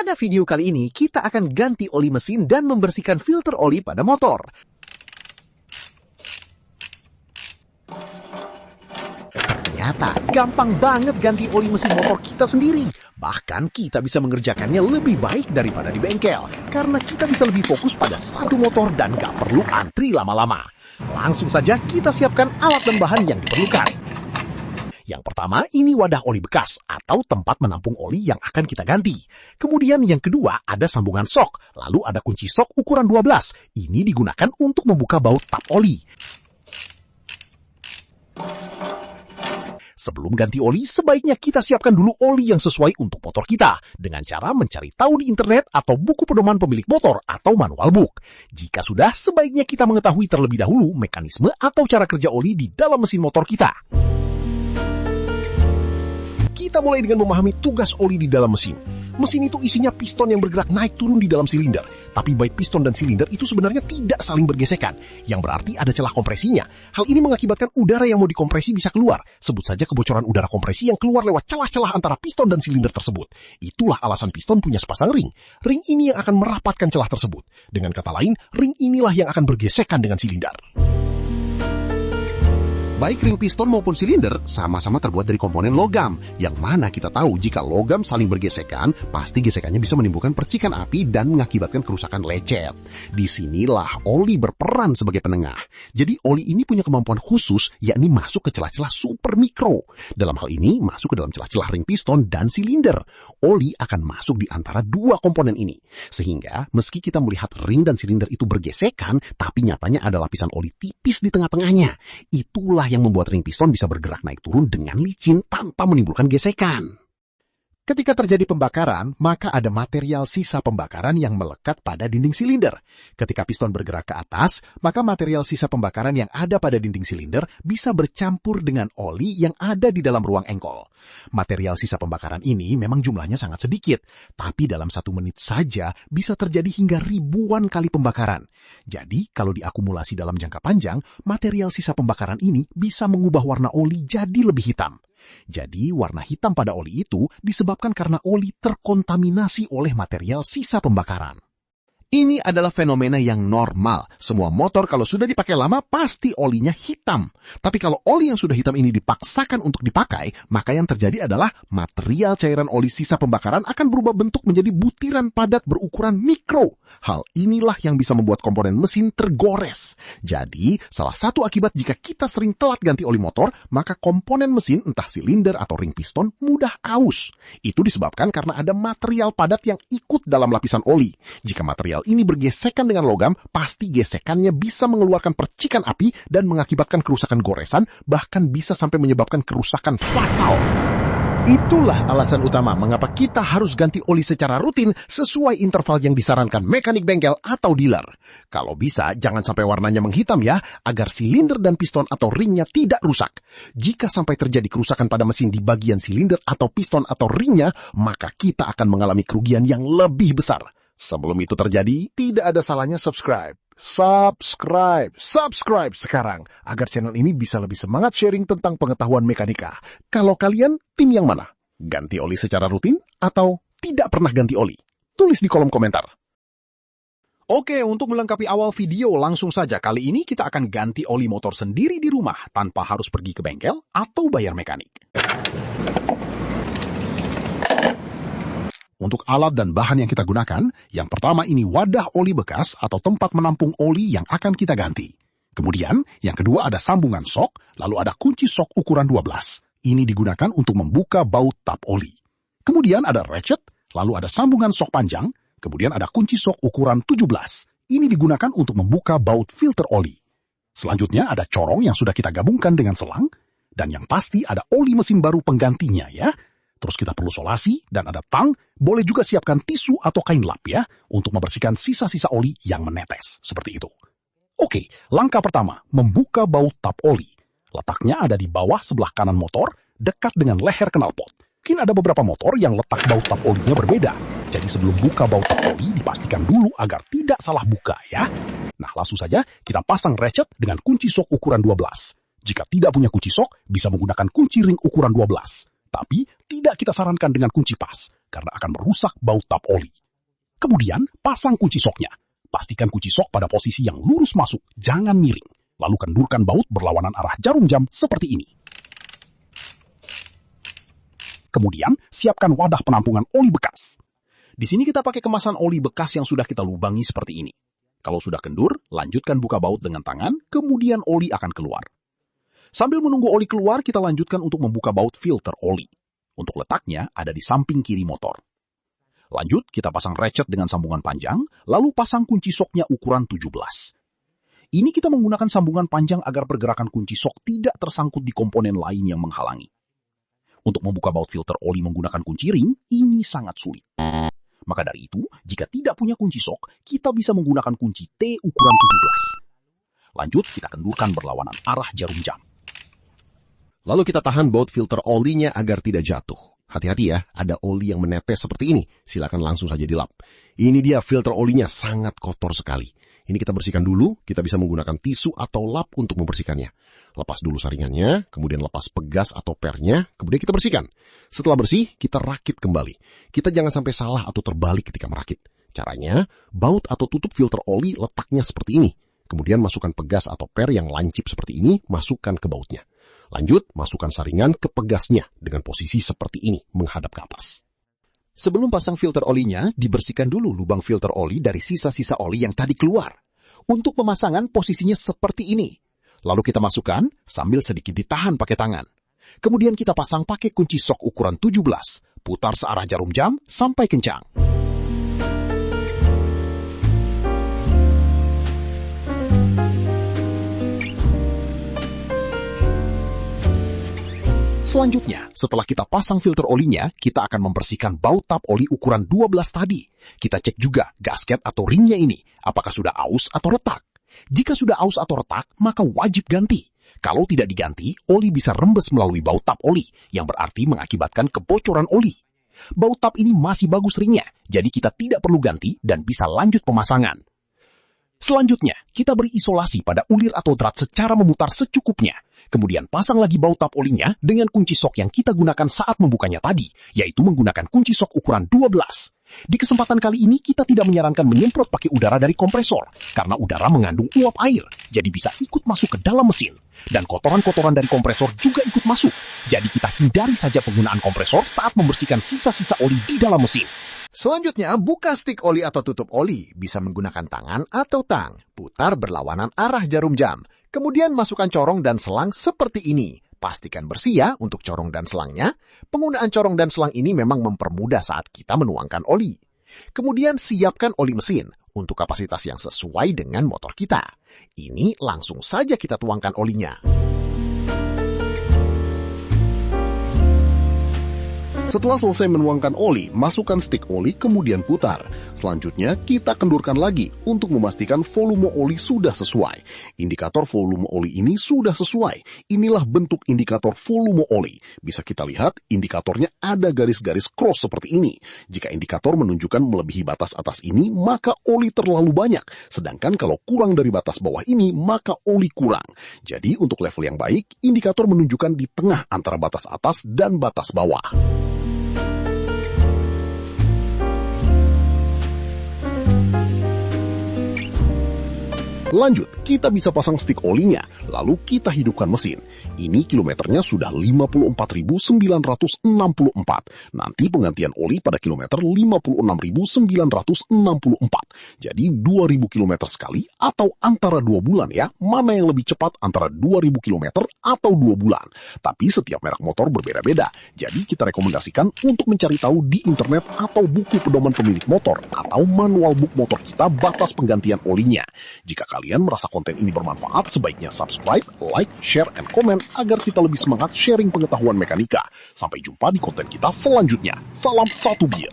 Pada video kali ini, kita akan ganti oli mesin dan membersihkan filter oli pada motor. Ternyata gampang banget ganti oli mesin motor kita sendiri. Bahkan kita bisa mengerjakannya lebih baik daripada di bengkel. Karena kita bisa lebih fokus pada satu motor dan gak perlu antri lama-lama. Langsung saja kita siapkan alat dan bahan yang diperlukan. Yang pertama, ini wadah oli bekas atau tempat menampung oli yang akan kita ganti. Kemudian yang kedua, ada sambungan sok. Lalu ada kunci sok ukuran 12. Ini digunakan untuk membuka baut tap oli. Sebelum ganti oli, sebaiknya kita siapkan dulu oli yang sesuai untuk motor kita. Dengan cara mencari tahu di internet atau buku pedoman pemilik motor atau manual book. Jika sudah, sebaiknya kita mengetahui terlebih dahulu mekanisme atau cara kerja oli di dalam mesin motor kita. Kita mulai dengan memahami tugas oli di dalam mesin. Mesin itu isinya piston yang bergerak naik turun di dalam silinder. Tapi baik piston dan silinder itu sebenarnya tidak saling bergesekan, yang berarti ada celah kompresinya. Hal ini mengakibatkan udara yang mau dikompresi bisa keluar. Sebut saja kebocoran udara kompresi yang keluar lewat celah-celah antara piston dan silinder tersebut. Itulah alasan piston punya sepasang ring. Ring ini yang akan merapatkan celah tersebut. Dengan kata lain, ring inilah yang akan bergesekan dengan silinder. Baik ring piston maupun silinder sama-sama terbuat dari komponen logam, yang mana kita tahu jika logam saling bergesekan, pasti gesekannya bisa menimbulkan percikan api dan mengakibatkan kerusakan lecet. Disinilah oli berperan sebagai penengah. Jadi oli ini punya kemampuan khusus, yakni masuk ke celah-celah super mikro. Dalam hal ini, masuk ke dalam celah-celah ring piston dan silinder. Oli akan masuk di antara dua komponen ini. Sehingga, meski kita melihat ring dan silinder itu bergesekan, tapi nyatanya ada lapisan oli tipis di tengah-tengahnya. Itulah yang membuat ring piston bisa bergerak naik turun dengan licin tanpa menimbulkan gesekan. Ketika terjadi pembakaran, maka ada material sisa pembakaran yang melekat pada dinding silinder. Ketika piston bergerak ke atas, maka material sisa pembakaran yang ada pada dinding silinder bisa bercampur dengan oli yang ada di dalam ruang engkol. Material sisa pembakaran ini memang jumlahnya sangat sedikit, tapi dalam 1 menit saja bisa terjadi hingga ribuan kali pembakaran. Jadi, kalau diakumulasi dalam jangka panjang, material sisa pembakaran ini bisa mengubah warna oli jadi lebih hitam. Jadi, warna hitam pada oli itu disebabkan karena oli terkontaminasi oleh material sisa pembakaran. Ini adalah fenomena yang normal. Semua motor kalau sudah dipakai lama pasti olinya hitam. Tapi kalau oli yang sudah hitam ini dipaksakan untuk dipakai, maka yang terjadi adalah material cairan oli sisa pembakaran akan berubah bentuk menjadi butiran padat berukuran mikro. Hal inilah yang bisa membuat komponen mesin tergores. Jadi, salah satu akibat jika kita sering telat ganti oli motor, maka komponen mesin entah silinder atau ring piston mudah aus. Itu disebabkan karena ada material padat yang ikut dalam lapisan oli. Jika material ini bergesekan dengan logam, pasti gesekannya bisa mengeluarkan percikan api dan mengakibatkan kerusakan goresan, bahkan bisa sampai menyebabkan kerusakan fatal. Itulah alasan utama mengapa kita harus ganti oli secara rutin sesuai interval yang disarankan mekanik bengkel atau dealer. Kalau bisa, jangan sampai warnanya menghitam ya, agar silinder dan piston atau ringnya tidak rusak. Jika sampai terjadi kerusakan pada mesin di bagian silinder atau piston atau ringnya, maka kita akan mengalami kerugian yang lebih besar. Sebelum itu terjadi, tidak ada salahnya subscribe sekarang, agar channel ini bisa lebih semangat sharing tentang pengetahuan mekanika. Kalau kalian, tim yang mana? Ganti oli secara rutin atau tidak pernah ganti oli? Tulis di kolom komentar. Oke, untuk melengkapi awal video, langsung saja kali ini kita akan ganti oli motor sendiri di rumah, tanpa harus pergi ke bengkel atau bayar mekanik. Untuk alat dan bahan yang kita gunakan, yang pertama ini wadah oli bekas atau tempat menampung oli yang akan kita ganti. Kemudian, yang kedua ada sambungan sok, lalu ada kunci sok ukuran 12. Ini digunakan untuk membuka baut tap oli. Kemudian ada ratchet, lalu ada sambungan sok panjang, kemudian ada kunci sok ukuran 17. Ini digunakan untuk membuka baut filter oli. Selanjutnya ada corong yang sudah kita gabungkan dengan selang, dan yang pasti ada oli mesin baru penggantinya ya. Terus kita perlu solasi dan ada tang, boleh juga siapkan tisu atau kain lap ya, untuk membersihkan sisa-sisa oli yang menetes, seperti itu. Oke, langkah pertama, membuka baut tap oli. Letaknya ada di bawah sebelah kanan motor, dekat dengan leher knalpot. Mungkin ada beberapa motor yang letak baut tap olinya berbeda. Jadi sebelum buka baut tap oli, dipastikan dulu agar tidak salah buka ya. Nah, langsung saja kita pasang ratchet dengan kunci sok ukuran 12. Jika tidak punya kunci sok, bisa menggunakan kunci ring ukuran 12. Tapi tidak kita sarankan dengan kunci pas, karena akan merusak baut tap oli. Kemudian, pasang kunci soknya. Pastikan kunci sok pada posisi yang lurus masuk, jangan miring. Lalu kendurkan baut berlawanan arah jarum jam seperti ini. Kemudian, siapkan wadah penampungan oli bekas. Di sini kita pakai kemasan oli bekas yang sudah kita lubangi seperti ini. Kalau sudah kendur, lanjutkan buka baut dengan tangan, kemudian oli akan keluar. Sambil menunggu oli keluar, kita lanjutkan untuk membuka baut filter oli. Untuk letaknya ada di samping kiri motor. Lanjut, kita pasang ratchet dengan sambungan panjang, lalu pasang kunci soknya ukuran 17. Ini kita menggunakan sambungan panjang agar pergerakan kunci sok tidak tersangkut di komponen lain yang menghalangi. Untuk membuka baut filter oli menggunakan kunci ring, ini sangat sulit. Maka dari itu, jika tidak punya kunci sok, kita bisa menggunakan kunci T ukuran 17. Lanjut, kita kendurkan berlawanan arah jarum jam. Lalu kita tahan baut filter olinya agar tidak jatuh. Hati-hati ya, ada oli yang menetes seperti ini. Silakan langsung saja dilap. Ini dia filter olinya sangat kotor sekali. Ini kita bersihkan dulu, kita bisa menggunakan tisu atau lap untuk membersihkannya. Lepas dulu saringannya, kemudian lepas pegas atau pernya, kemudian kita bersihkan. Setelah bersih, kita rakit kembali. Kita jangan sampai salah atau terbalik ketika merakit. Caranya, baut atau tutup filter oli letaknya seperti ini. Kemudian masukkan pegas atau per yang lancip seperti ini, masukkan ke bautnya. Lanjut, masukkan saringan ke pegasnya dengan posisi seperti ini, menghadap ke atas. Sebelum pasang filter olinya, dibersihkan dulu lubang filter oli dari sisa-sisa oli yang tadi keluar. Untuk pemasangan, posisinya seperti ini. Lalu kita masukkan sambil sedikit ditahan pakai tangan. Kemudian kita pasang pakai kunci sok ukuran 17. Putar searah jarum jam sampai kencang. Selanjutnya, setelah kita pasang filter olinya, kita akan membersihkan baut tap oli ukuran 12 tadi. Kita cek juga gasket atau ringnya ini, apakah sudah aus atau retak. Jika sudah aus atau retak, maka wajib ganti. Kalau tidak diganti, oli bisa rembes melalui baut tap oli, yang berarti mengakibatkan kebocoran oli. Baut tap ini masih bagus ringnya, jadi kita tidak perlu ganti dan bisa lanjut pemasangan. Selanjutnya, kita beri isolasi pada ulir atau drat secara memutar secukupnya. Kemudian pasang lagi baut tap olinya dengan kunci sok yang kita gunakan saat membukanya tadi, yaitu menggunakan kunci sok ukuran 12. Di kesempatan kali ini kita tidak menyarankan menyemprot pakai udara dari kompresor, karena udara mengandung uap air, jadi bisa ikut masuk ke dalam mesin. Dan kotoran-kotoran dari kompresor juga ikut masuk, jadi kita hindari saja penggunaan kompresor saat membersihkan sisa-sisa oli di dalam mesin. Selanjutnya, buka stik oli atau tutup oli. Bisa menggunakan tangan atau tang. Putar berlawanan arah jarum jam. Kemudian masukkan corong dan selang seperti ini. Pastikan bersih ya untuk corong dan selangnya. Penggunaan corong dan selang ini memang mempermudah saat kita menuangkan oli. Kemudian siapkan oli mesin untuk kapasitas yang sesuai dengan motor kita. Ini langsung saja kita tuangkan olinya. Setelah selesai menuangkan oli, masukkan stik oli kemudian putar. Selanjutnya, kita kendurkan lagi untuk memastikan volume oli sudah sesuai. Indikator volume oli ini sudah sesuai. Inilah bentuk indikator volume oli. Bisa kita lihat, indikatornya ada garis-garis cross seperti ini. Jika indikator menunjukkan melebihi batas atas ini, maka oli terlalu banyak. Sedangkan kalau kurang dari batas bawah ini, maka oli kurang. Jadi untuk level yang baik, indikator menunjukkan di tengah antara batas atas dan batas bawah. Lanjut, kita bisa pasang stik olinya, lalu kita hidupkan mesin. Ini kilometernya sudah 54.964. Nanti penggantian oli pada kilometer 56.964. Jadi 2.000 kilometer sekali atau antara 2 bulan ya. Mana yang lebih cepat antara 2.000 kilometer atau 2 bulan. Tapi setiap merek motor berbeda-beda. Jadi kita rekomendasikan untuk mencari tahu di internet atau buku pedoman pemilik motor atau manual book motor kita batas penggantian olinya. Jika kalian merasa konten ini bermanfaat, sebaiknya subscribe, like, share, and komen agar kita lebih semangat sharing pengetahuan mekanika. Sampai jumpa di konten kita selanjutnya. Salam satu bir.